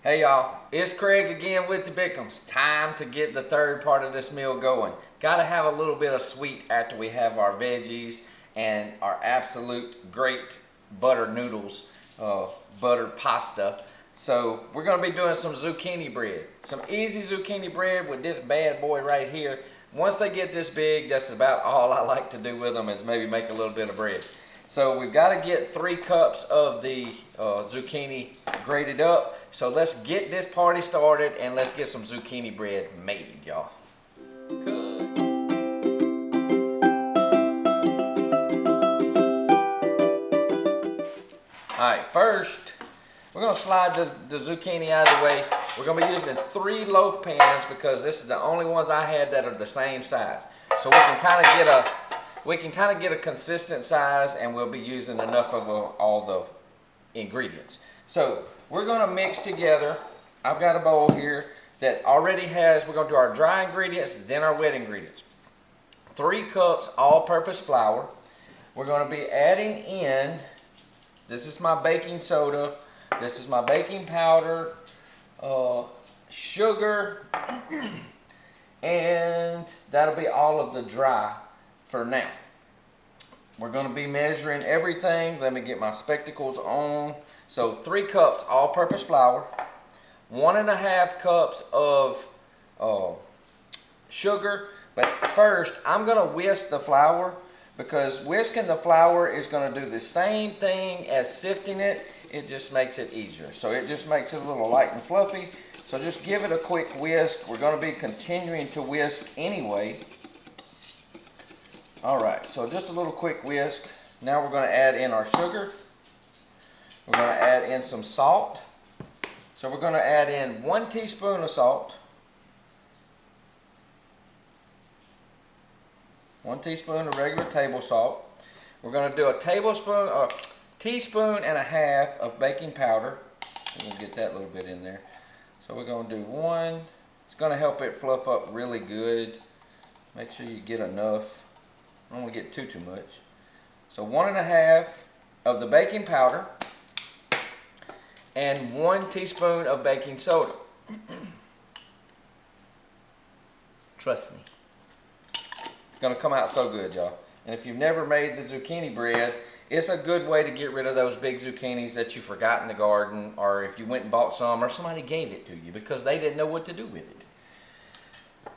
Hey y'all, it's Craig again with the Bickhams. Time to get the third part of this meal going. Gotta have a little bit of sweet after we have our veggies and our absolute great butter noodles, buttered pasta. So we're gonna be doing some zucchini bread. Some easy zucchini bread with this bad boy right here. Once they get this big, that's about all I like to do with them is maybe make a little bit of bread. So we've got to get 3 cups of the zucchini grated up. So let's get this party started and let's get some zucchini bread made, y'all. Alright, first we're going to slide the zucchini out of the way. We're going to be using 3 loaf pans because this is the only ones I had that are the same size. So we can kind of get a consistent size, and we'll be using enough of all the ingredients. So we're going to mix together. I've got a bowl here that already has, we're going to do our dry ingredients, then our wet ingredients. 3 cups all-purpose flour. We're going to be adding in, this is my baking soda, this is my baking powder, sugar, and that'll be all of the dry for now. We're going to be measuring everything. Let me get my spectacles on. So 3 cups all-purpose flour, 1.5 cups of sugar. But first, I'm going to whisk the flour because whisking the flour is going to do the same thing as sifting it. It just makes it easier. So it just makes it a little light and fluffy. So just give it a quick whisk. We're going to be continuing to whisk anyway. Alright, so just a little quick whisk. Now we're going to add in our sugar. We're going to add in some salt. So we're going to add in 1 teaspoon of salt. 1 teaspoon of regular table salt. We're going to do a teaspoon and a half of baking powder. We'll get that little bit in there. So we're going to do 1. It's going to help it fluff up really good. Make sure you get enough. I don't want to get too much. So 1.5 of the baking powder and 1 teaspoon of baking soda. Trust me. It's going to come out so good, y'all. And if you've never made the zucchini bread, it's a good way to get rid of those big zucchinis that you forgot in the garden, or if you went and bought some or somebody gave it to you because they didn't know what to do with it.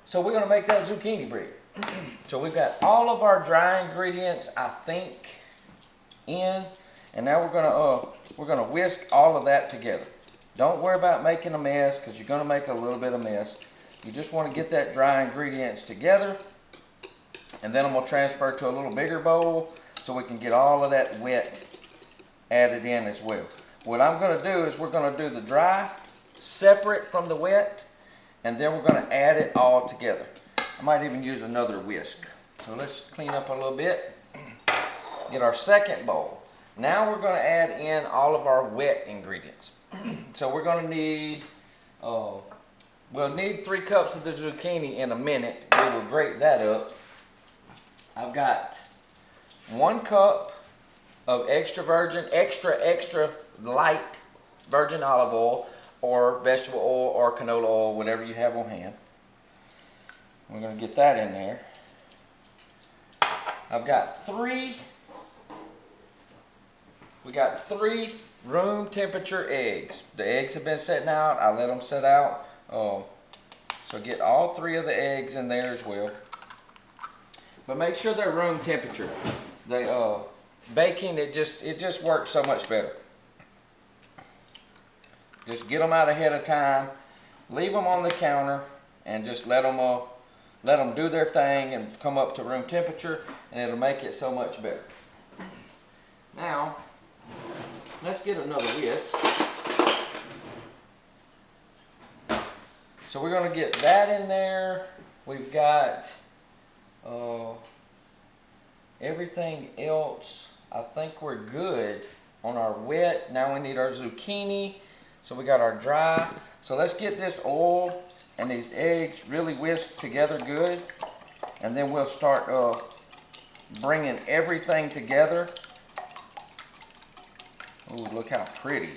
So we're going to make that zucchini bread. So we've got all of our dry ingredients, I think, in, and now we're gonna whisk all of that together. Don't worry about making a mess because you're gonna make a little bit of mess. You just want to get that dry ingredients together, and then I'm gonna transfer to a little bigger bowl so we can get all of that wet added in as well. What I'm gonna do is we're gonna do the dry separate from the wet, and then we're gonna add it all together. I might even use another whisk. So let's clean up a little bit. Get our second bowl. Now we're going to add in all of our wet ingredients. So we're going to need, we'll need 3 cups of the zucchini in a minute. We will grate that up. I've got 1 cup of extra light virgin olive oil or vegetable oil or canola oil, whatever you have on hand. We're going to get that in there. I've got 3 room temperature eggs. The eggs have been setting out. I let them set out. So get all 3 of the eggs in there as well. But make sure they're room temperature. Baking, it just works so much better. Just get them out ahead of time. Leave them on the counter and just let them do their thing and come up to room temperature, and it'll make it so much better. Now, let's get another whisk. So we're going to get that in there. We've got everything else. I think we're good on our wet. Now we need our zucchini. So we got our dry. So let's get this oil and these eggs really whisked together good, and then we'll start bringing everything together. Ooh, look how pretty.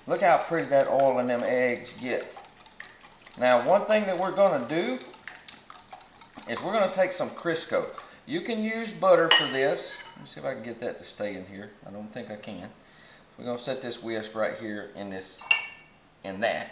Look how pretty that oil and them eggs get. Now, one thing that we're gonna do is we're gonna take some Crisco. You can use butter for this. Let me see if I can get that to stay in here. I don't think I can. We're gonna set this whisk right here in that.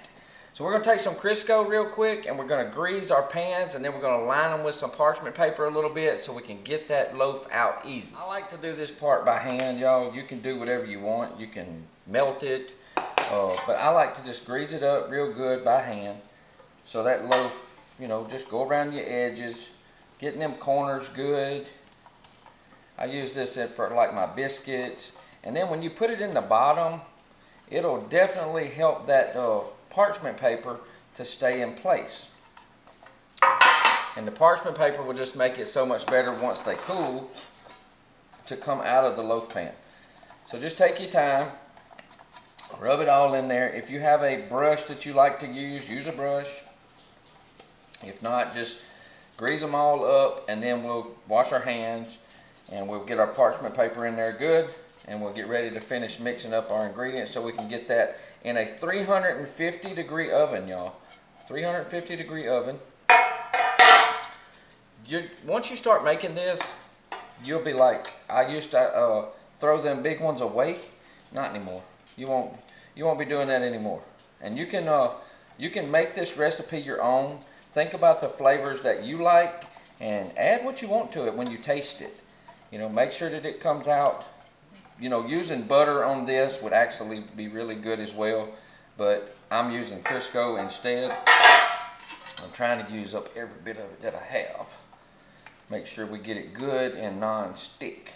So we're gonna take some Crisco real quick and we're gonna grease our pans, and then we're gonna line them with some parchment paper a little bit so we can get that loaf out easy. I like to do this part by hand, y'all. You can do whatever you want. You can melt it, but I like to just grease it up real good by hand. So that loaf, you know, just go around your edges, getting them corners good. I use this for like my biscuits. And then when you put it in the bottom, it'll definitely help that parchment paper to stay in place. And the parchment paper will just make it so much better once they cool to come out of the loaf pan. So just take your time, rub it all in there. If you have a brush that you like to use a brush. If not, just grease them all up, and then we'll wash our hands and we'll get our parchment paper in there good, and we'll get ready to finish mixing up our ingredients so we can get that in a 350 degree oven, y'all. 350 degree oven. Once you start making this, you'll be like, I used to throw them big ones away. Not anymore. You won't be doing that anymore. And you can make this recipe your own. Think about the flavors that you like and add what you want to it when you taste it. You know, make sure that it comes out. You know, using butter on this would actually be really good as well, but I'm using Crisco instead. I'm trying to use up every bit of it that I have. Make sure we get it good and non-stick.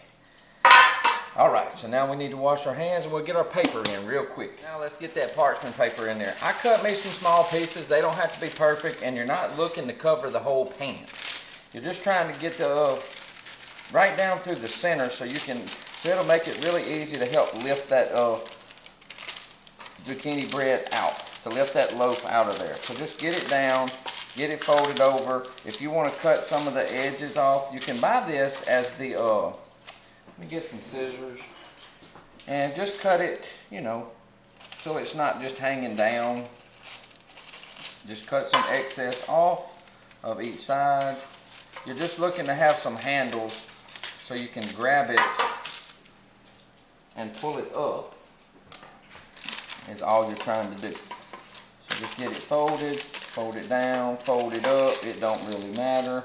All right, so now we need to wash our hands and we'll get our paper in real quick. Now let's get that parchment paper in there. I cut me some small pieces. They don't have to be perfect, and you're not looking to cover the whole pan. You're just trying to get the right down through the center so it'll make it really easy to help lift that zucchini bread out, to lift that loaf out of there. So just get it down, get it folded over. If you want to cut some of the edges off, you can buy this as the let me get some scissors and just cut it, you know, so it's not just hanging down. Just cut some excess off of each side. You're just looking to have some handles so you can grab it and pull it up, is all you're trying to do. So just get it folded, fold it down, fold it up. It don't really matter.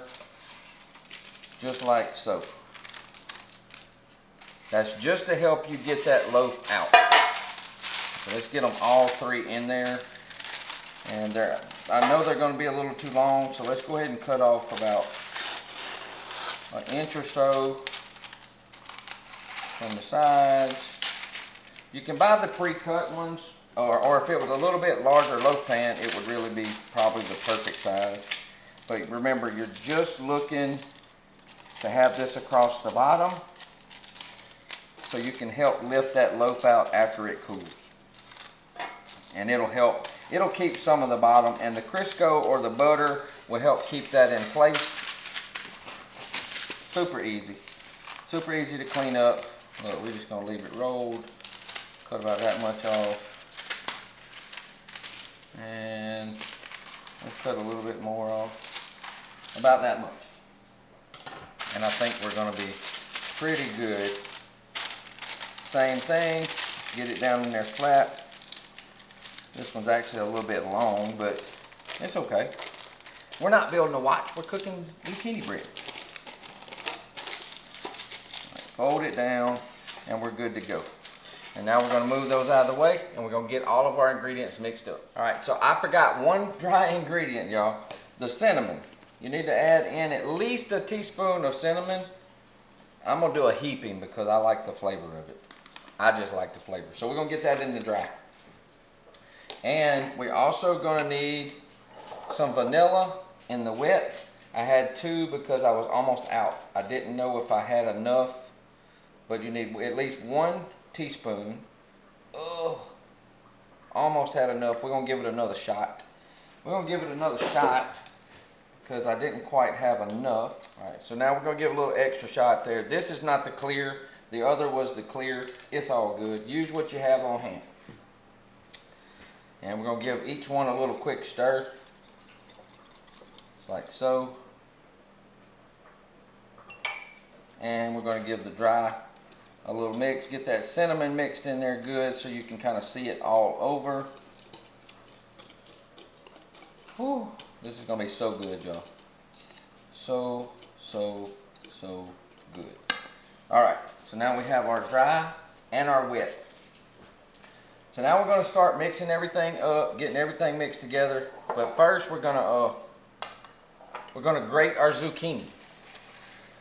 Just like so. That's just to help you get that loaf out. So let's get them all three in there. And I know they're going to be a little too long, so let's go ahead and cut off about an inch or so from the sides. You can buy the pre-cut ones, or if it was a little bit larger loaf pan, it would really be probably the perfect size. But remember, you're just looking to have this across the bottom so you can help lift that loaf out after it cools. And it'll keep some of the bottom, and the Crisco or the butter will help keep that in place. Super easy to clean up. Look, we're just gonna leave it rolled. Cut about that much off. And let's cut a little bit more off. About that much. And I think we're gonna be pretty good. Same thing, get it down in there flat. This one's actually a little bit long, but it's okay. We're not building a watch, we're cooking zucchini bread. Fold it down, and we're good to go. And now we're gonna move those out of the way, and we're gonna get all of our ingredients mixed up. All right, so I forgot one dry ingredient, y'all. The cinnamon. You need to add in at least a teaspoon of cinnamon. I'm gonna do a heaping because I like the flavor of it. I just like the flavor. So we're gonna get that in the dry. And we're also gonna need some vanilla in the wet. I had 2 because I was almost out. I didn't know if I had enough, but you need at least 1 teaspoon. Oh, almost had enough. We're gonna give it another shot. Because I didn't quite have enough. All right, so now we're gonna give a little extra shot there. This is not the clear. The other was the clear. It's all good. Use what you have on hand. And we're going to give each one a little quick stir. Just like so. And we're going to give the dry a little mix. Get that cinnamon mixed in there good so you can kind of see it all over. Whew, this is going to be so good, y'all. So good. Alright, so now we have our dry and our wet. So now we're going to start mixing everything up, getting everything mixed together. But first we're going to grate our zucchini.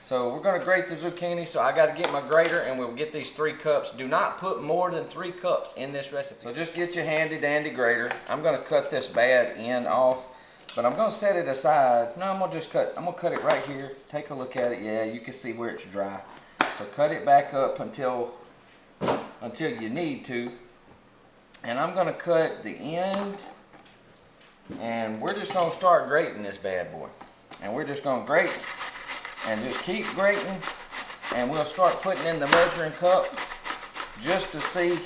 So we're going to grate the zucchini, so I got to get my grater and we'll get these 3 cups. Do not put more than 3 cups in this recipe. So just get your handy dandy grater. I'm going to cut this bad end off, but I'm going to set it aside. No, I'm going to cut it right here. Take a look at it. Yeah, you can see where it's dry. So cut it back up until you need to. And I'm going to cut the end, and we're just going to start grating this bad boy. And we're just going to grate and just keep grating, and we'll start putting in the measuring cup just to see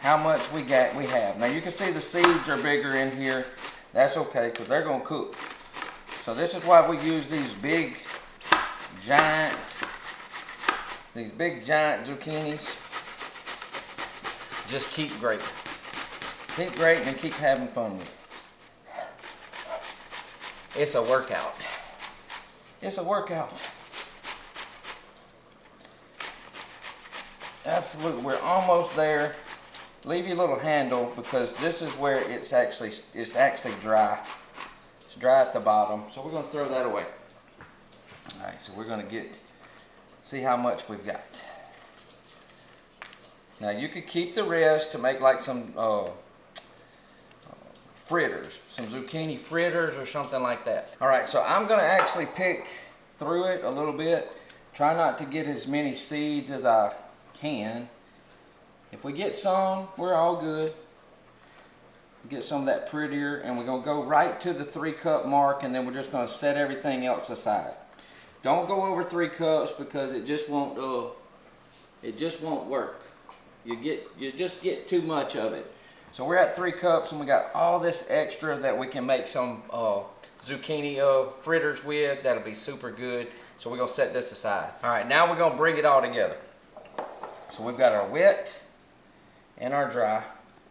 how much we have. Now you can see the seeds are bigger in here. That's okay, because they're going to cook. So this is why we use these big giant zucchinis. Just keep grating. Keep grating and keep having fun with it. It's a workout. It's a workout. Absolutely. We're almost there. Leave your little handle because this is where it's actually dry. It's dry at the bottom. So we're going to throw that away. All right, so we're going to see how much we've got. Now you could keep the rest to make like some fritters, some zucchini fritters or something like that. All right, so I'm gonna actually pick through it a little bit. Try not to get as many seeds as I can. If we get some, we're all good. Get some of that prettier, and we're gonna go right to the 3 cup mark, and then we're just gonna set everything else aside. Don't go over 3 cups because it just won't work. You just get too much of it. So we're at 3 cups, and we got all this extra that we can make some zucchini fritters with. That'll be super good. So we're gonna set this aside. All right, now we're gonna bring it all together. So we've got our wet and our dry.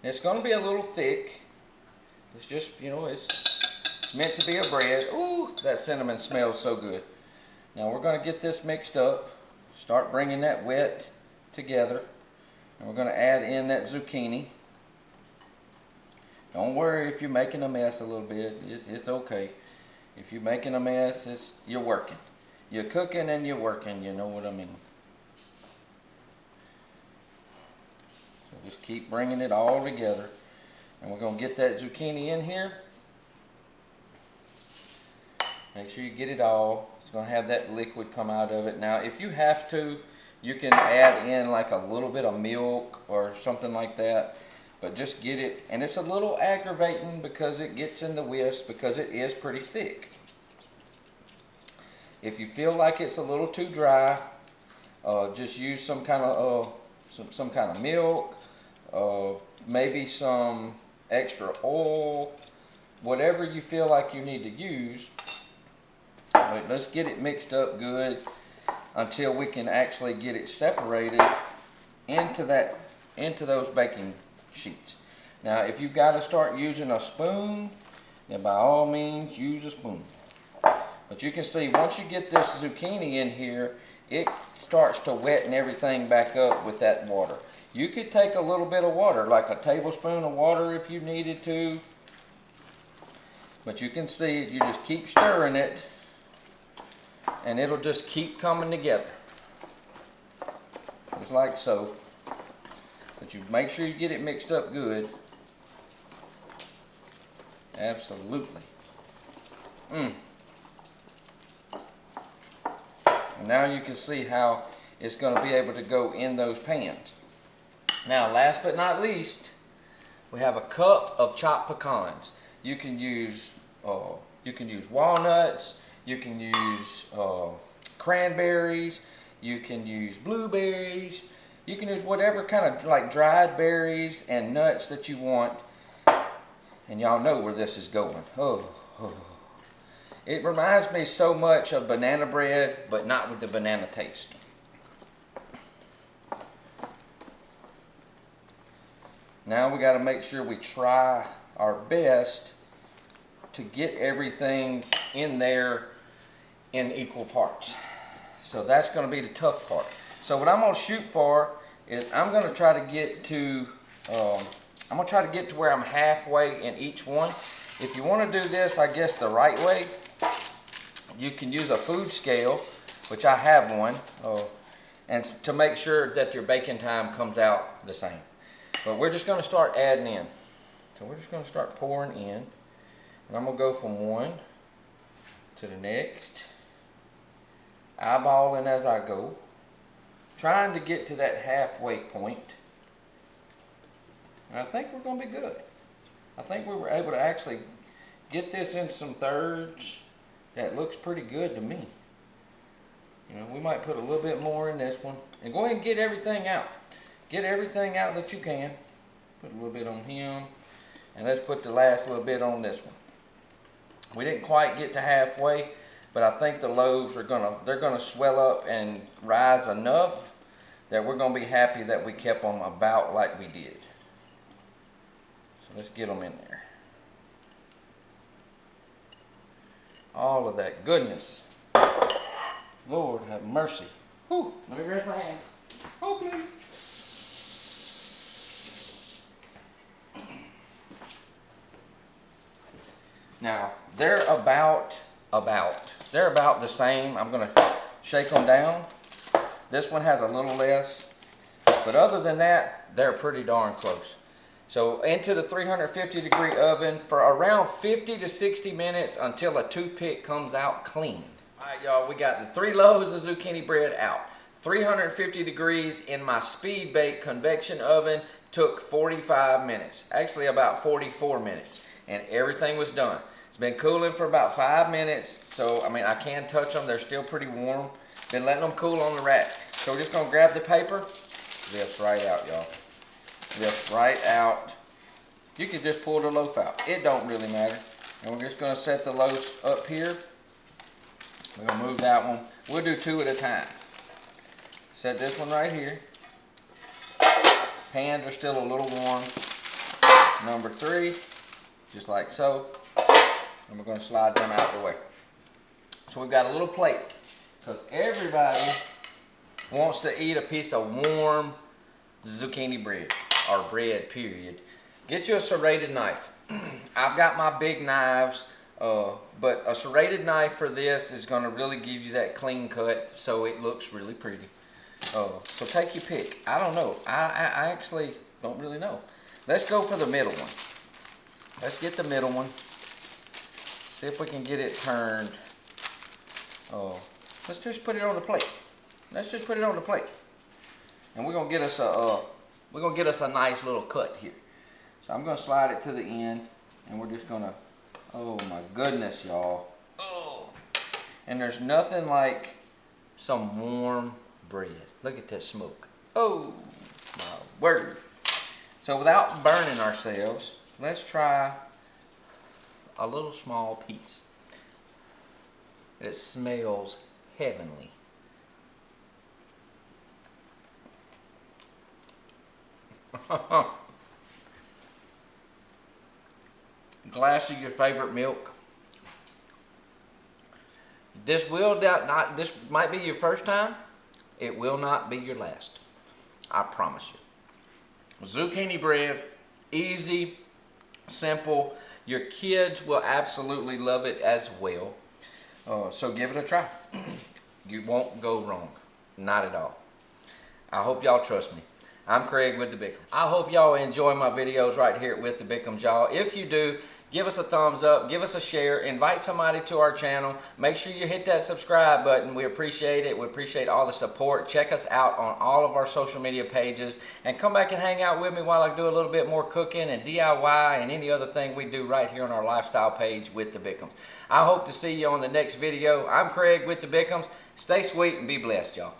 It's gonna be a little thick. It's just, it's meant to be a bread. Ooh, that cinnamon smells so good. Now we're gonna get this mixed up. Start bringing that wet together. And we're gonna add in that zucchini. Don't worry if you're making a mess a little bit. It's okay. If you're making a mess, you're working. You're cooking and you're working, you know what I mean. So just keep bringing it all together. And we're going to get that zucchini in here. Make sure you get it all. It's going to have that liquid come out of it. Now, if you have to, you can add in like a little bit of milk or something like that. But just get it, and it's a little aggravating because it gets in the whisk because it is pretty thick. If you feel like it's a little too dry, just use some kind of milk, maybe some extra oil, whatever you feel like you need to use. But let's get it mixed up good until we can actually get it separated into those baking sheets. Now if you've got to start using a spoon, then by all means use a spoon. But you can see once you get this zucchini in here, it starts to wetten everything back up with that water. You could take a little bit of water, like a tablespoon of water if you needed to. But you can see you just keep stirring it and it'll just keep coming together. Just like so. But you make sure you get it mixed up good. Absolutely. And now you can see how it's going to be able to go in those pans. Now, last but not least, we have a cup of chopped pecans. You can use walnuts. You can use cranberries. You can use blueberries. You can use whatever kind of like dried berries and nuts that you want. And y'all know where this is going. Oh. It reminds me so much of banana bread, but not with the banana taste. Now we got to make sure we try our best to get everything in there in equal parts. So that's going to be the tough part. So what I'm going to shoot for is I'm going to try to get to where I'm halfway in each one. If you want to do this, I guess the right way, you can use a food scale, which I have one, and to make sure that your baking time comes out the same. But we're just going to start adding in. So we're just going to start pouring in. And I'm going to go from one to the next, eyeballing as I go, trying to get to that halfway point. And I think we're going to be good. I think we were able to actually get this in some thirds. That looks pretty good to me. You know, we might put a little bit more in this one. And go ahead and get everything out. Get everything out that you can. Put a little bit on him. And let's put the last little bit on this one. We didn't quite get to halfway, but I think the loaves are gonna swell up and rise enough that we're gonna be happy that we kept them about like we did. So let's get them in there. All of that goodness. Lord have mercy. Whew, let me rest my hands. Oh, please. Now, they're about the same. I'm going to shake them down. This one has a little less. But other than that, they're pretty darn close. So into the 350 degree oven for around 50 to 60 minutes until a toothpick comes out clean. All right, y'all, we got the 3 loaves of zucchini bread out. 350 degrees in my speed bake convection oven took 45 minutes. Actually about 44 minutes. And everything was done. It's been cooling for about 5 minutes. So, I mean, I can touch them. They're still pretty warm. Been letting them cool on the rack. So we're just going to grab the paper. Lift right out, y'all. Lift right out. You can just pull the loaf out. It don't really matter. And we're just going to set the loaves up here. We're going to move that one. We'll do 2 at a time. Set this one right here. Hands are still a little warm. Number 3, just like so. And we're going to slide them out the way. So we've got a little plate. Because everybody wants to eat a piece of warm zucchini bread. Or bread, period. Get you a serrated knife. I've got my big knives. But a serrated knife for this is going to really give you that clean cut. So it looks really pretty. So take your pick. I don't know. I actually don't really know. Let's go for the middle one. Let's get the middle one. See if we can get it turned. Let's just put it on the plate. Let's just put it on the plate. And we're gonna get us a nice little cut here. So I'm gonna slide it to the end, and we're just gonna. Oh my goodness, y'all. Oh, and there's nothing like some warm bread. Look at that smoke. Oh my word. So without burning ourselves, let's try a little small piece. It smells heavenly. Glass of your favorite milk. This might be your first time. It will not be your last. I promise you. Zucchini bread, easy, simple. Your kids will absolutely love it as well. So give it a try. You won't go wrong. Not at all. I hope y'all trust me. I'm Craig with the Bickhams. I hope y'all enjoy my videos right here with the Bickhams, y'all. If you do, give us a thumbs up, give us a share, invite somebody to our channel. Make sure you hit that subscribe button. We appreciate it. We appreciate all the support. Check us out on all of our social media pages. And come back and hang out with me while I do a little bit more cooking and DIY and any other thing we do right here on our lifestyle page with the Bickhams. I hope to see you on the next video. I'm Craig with the Bickhams. Stay sweet and be blessed, y'all.